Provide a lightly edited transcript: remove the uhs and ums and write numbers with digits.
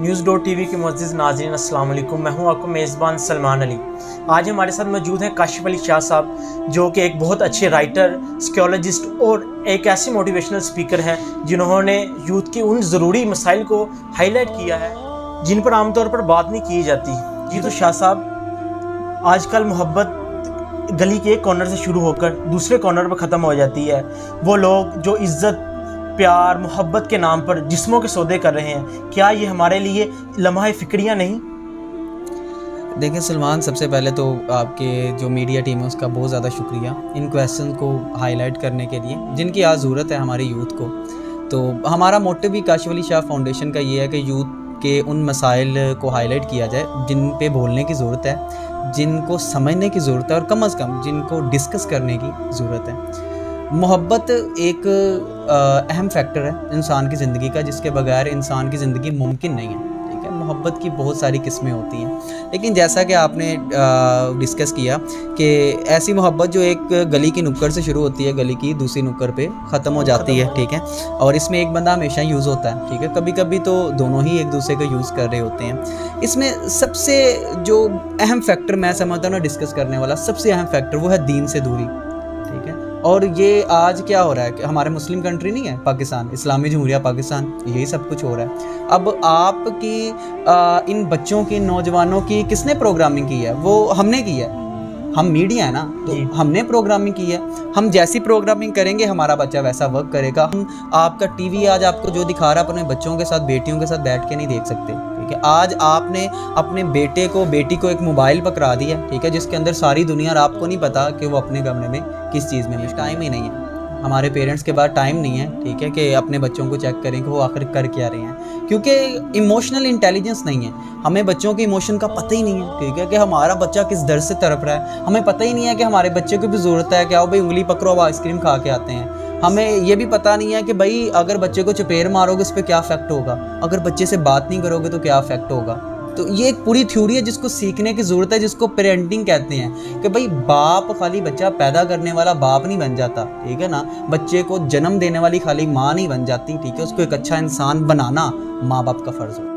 न्यूज़.tv के मुअज़्ज़िज़ नाज़रीन अस्सलाम वालेकुम। मैं हूं आपको मेज़बान सलमान अली। आज हमारे साथ मौजूद हैं काशिफ़ अली शाह साहब, जो कि एक बहुत अच्छे राइटर, साइकोलॉजिस्ट और एक ऐसे मोटिवेशनल स्पीकर हैं जिन्होंने यूथ के उन ज़रूरी मसाइल को हाईलाइट किया है जिन पर आमतौर पर बात नहीं की जाती। जी तो शाह साहब, आजकल मोहब्बत गली के एक कॉर्नर से शुरू होकर दूसरे कॉर्नर पर ख़त्म हो जाती है। वो लोग जो इज़्ज़त, प्यार, मोहब्बत के नाम पर जिस्मों के सौदे कर रहे हैं, क्या ये हमारे लिए लम्हा फ़िक्रियाँ नहीं? देखिए सलमान, सबसे पहले तो आपके जो मीडिया टीम है उसका बहुत ज़्यादा शुक्रिया इन क्वेश्चन को हाईलाइट करने के लिए जिनकी आज ज़रूरत है हमारी यूथ को। तो हमारा मोटिव भी काशिफ़ अली शाह फाउंडेशन का ये है कि यूथ के उन मसाइल को हाईलाइट किया जाए जिन पे बोलने की ज़रूरत है, जिनको समझने की ज़रूरत है और कम से कम जिनको डिस्कस करने की ज़रूरत है। मोहब्बत एक अहम फैक्टर है इंसान की ज़िंदगी का, जिसके बगैर इंसान की ज़िंदगी मुमकिन नहीं है। ठीक है, मोहब्बत की बहुत सारी किस्में होती हैं, लेकिन जैसा कि आपने डिस्कस किया कि ऐसी मोहब्बत जो एक गली की नुक्कड़ से शुरू होती है, गली की दूसरी नुक्कड़ पे ख़त्म हो जाती है। ठीक है, और इसमें एक बंदा हमेशा यूज़ होता है। ठीक है, कभी कभी तो दोनों ही एक दूसरे का यूज़ कर रहे होते हैं। इसमें सबसे जो अहम फैक्टर मैं समझता हूँ ना डिस्कस करने वाला, सबसे अहम फैक्टर वो है दीन से दूरी। ठीक है, और ये आज क्या हो रहा है कि हमारे मुस्लिम कंट्री नहीं है पाकिस्तान, इस्लामी जमहूरिया पाकिस्तान, यही सब कुछ हो रहा है। अब आपकी इन बच्चों की, नौजवानों की किसने प्रोग्रामिंग की है? वो हमने की है, हम मीडिया है ना, तो हमने प्रोग्रामिंग की है। हम जैसी प्रोग्रामिंग करेंगे हमारा बच्चा वैसा वर्क करेगा। हम आपका टीवी आज आपको जो दिखा रहा है अपने बच्चों के साथ, बेटियों के साथ बैठ के नहीं देख सकते। ठीक है, आज आपने अपने बेटे को, बेटी को एक मोबाइल पकड़ा दिया, ठीक है, जिसके अंदर सारी दुनिया, और आपको नहीं पता कि वो अपने कमरे में किस चीज़ में। टाइम ही नहीं है, हमारे पेरेंट्स के पास टाइम नहीं है। ठीक है, कि अपने बच्चों को चेक करें कि वो आखिर कर क्या रहे हैं, क्योंकि इमोशनल इंटेलिजेंस नहीं है। हमें बच्चों के इमोशन का पता ही नहीं है। ठीक है, कि हमारा बच्चा किस दर्द से तड़प रहा है, हमें पता ही नहीं है कि हमारे बच्चे को भी ज़रूरत है कि आओ भाई उंगली पकड़ो, अब आइसक्रीम खा के आते हैं। हमें ये भी पता नहीं है कि भाई अगर बच्चे को चपेट मारोगे उस पर क्या इफेक्ट होगा, अगर बच्चे से बात नहीं करोगे तो क्या इफेक्ट होगा। तो ये एक पूरी थ्योरी है जिसको सीखने की ज़रूरत है, जिसको पेरेंटिंग कहते हैं। कि भाई बाप खाली बच्चा पैदा करने वाला बाप नहीं बन जाता। ठीक है ना, बच्चे को जन्म देने वाली खाली माँ नहीं बन जाती। ठीक है, उसको एक अच्छा इंसान बनाना माँ बाप का फ़र्ज़ हो।